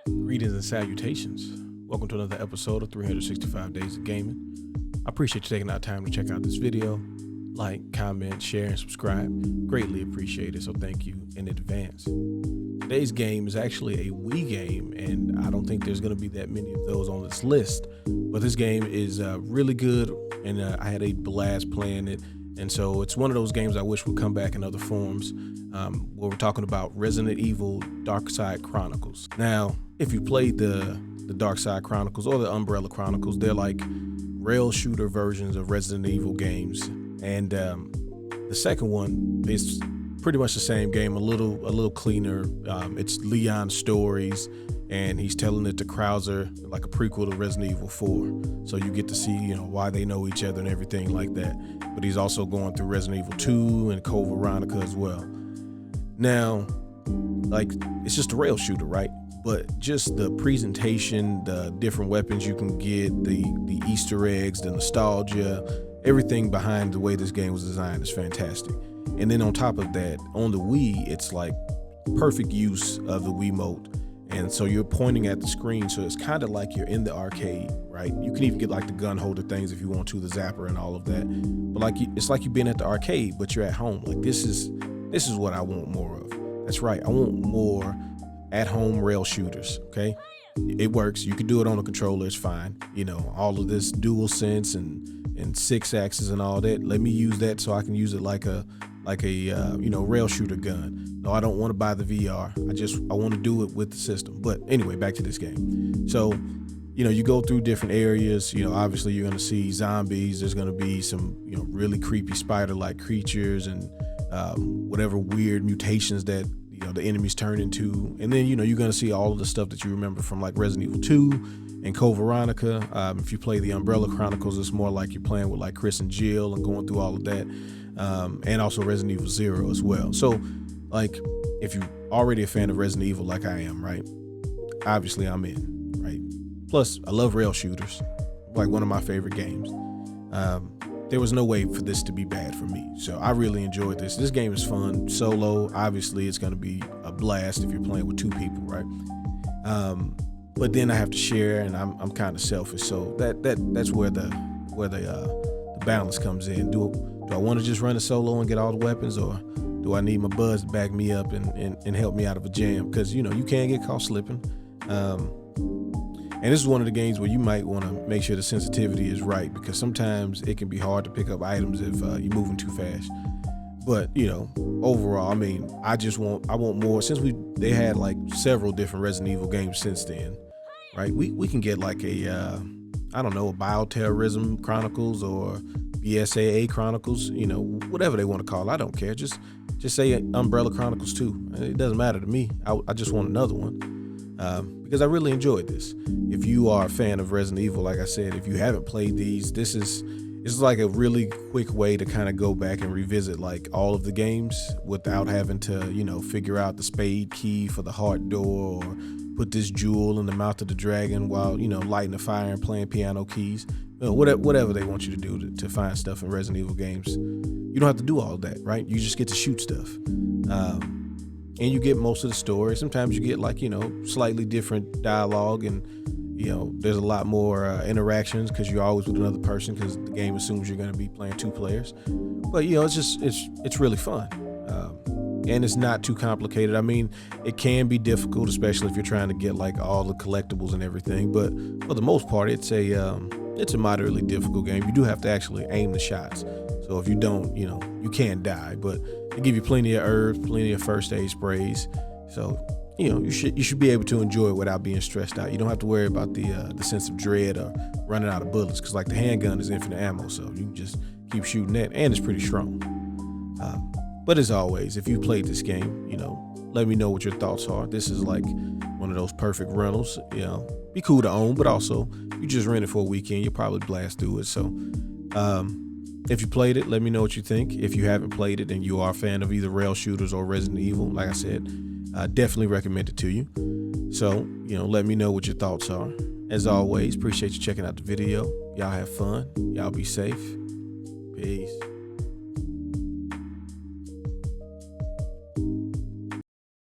Greetings and salutations. Welcome to another episode of 365 Days of Gaming. I appreciate you taking out time to check out this video. Like, comment, share, and subscribe. Greatly appreciate it, so thank you in advance. Today's game is actually a Wii game, and I don't think there's going to be that many of those on this list. But this game is really good, and I had a blast playing it. And so it's one of those games I wish would come back in other forms, where we're talking about Resident Evil Dark Side Chronicles. Now, if you played the Dark Side Chronicles or the Umbrella Chronicles, they're like rail shooter versions of Resident Evil games. And the second one is pretty much the same game, a little cleaner. It's Leon's stories, and he's telling it to Krauser, like a prequel to Resident Evil 4. So you get to see, why they know each other and everything like that. But he's also going through Resident Evil 2 and Code Veronica as well. Now, like, it's just a rail shooter, right? But just the presentation, the different weapons you can get, the Easter eggs, the nostalgia, everything behind the way this game was designed is fantastic. And then on top of that, on the Wii, it's like perfect use of the Wiimote. And so you're pointing at the screen, so it's kind of like you're in the arcade, right? You can even get like the gun holder things if you want to, the zapper and all of that. But like it's like you've been at the arcade, but you're at home. Like this is what I want more of. That's right, I want more at-home rail shooters. Okay, it works. You can do it on a controller. It's fine. All of this dual sense and 6 axis and all that. Let me use that so I can use it like a rail shooter gun. No, I don't want to buy the VR. I want to do it with the system. But anyway, back to this game. So, you go through different areas. Obviously you're going to see zombies. There's going to be some, really creepy spider-like creatures and whatever weird mutations that the enemies turn into. And then, you're going to see all of the stuff that you remember from like Resident Evil 2 and Code Veronica. If you play the Umbrella Chronicles, it's more like you're playing with like Chris and Jill and going through all of that. And also Resident Evil 0 as well. So, like, if you're already a fan of Resident Evil like I am, right? Obviously, I'm in, right? Plus, I love rail shooters, like one of my favorite games. There was no way for this to be bad for me. So I really enjoyed this. This game is fun. Solo, obviously, it's going to be a blast if you're playing with 2 people, right? But then I have to share, and I'm kind of selfish. So that's where the balance comes in. Do I want to just run a solo and get all the weapons, or do I need my buzz to back me up and help me out of a jam? Because, you can get caught slipping. And this is one of the games where you might want to make sure the sensitivity is right, because sometimes it can be hard to pick up items if you're moving too fast. But, overall, I mean, I want more. Since they had like several different Resident Evil games since then, right? We can get like a Bioterrorism Chronicles or BSAA Chronicles, whatever they want to call it. I don't care. Just say Umbrella Chronicles 2. It doesn't matter to me. I just want another one. Because I really enjoyed this. If you are a fan of Resident Evil, like I said, if you haven't played these, this is like a really quick way to kind of go back and revisit like all of the games without having to, figure out the spade key for the heart door, or put this jewel in the mouth of the dragon while, lighting a fire and playing piano keys. Whatever they want you to do to find stuff in Resident Evil games. You don't have to do all of that, right? You just get to shoot stuff. And you get most of the story. Sometimes you get like, slightly different dialogue, and, there's a lot more interactions because you're always with another person, because the game assumes you're going to be playing 2 players. But, it's really fun. And it's not too complicated. I mean, it can be difficult, especially if you're trying to get like all the collectibles and everything. But for the most part, it's a moderately difficult game. You do have to actually aim the shots. So if you don't, you can die, but they give you plenty of herbs, plenty of first aid sprays. So, you should be able to enjoy it without being stressed out. You don't have to worry about the sense of dread or running out of bullets, because like the handgun is infinite ammo, so you can just keep shooting that, and it's pretty strong. But as always, if you played this game, let me know what your thoughts are. This is like one of those perfect rentals. Be cool to own, but also you just rent it for a weekend, you'll probably blast through it. So, if you played it, let me know what you think. If you haven't played it and you are a fan of either rail shooters or Resident Evil, like I said, definitely recommend it to you. So, let me know what your thoughts are. As always, appreciate you checking out the video. Y'all have fun. Y'all be safe. Peace.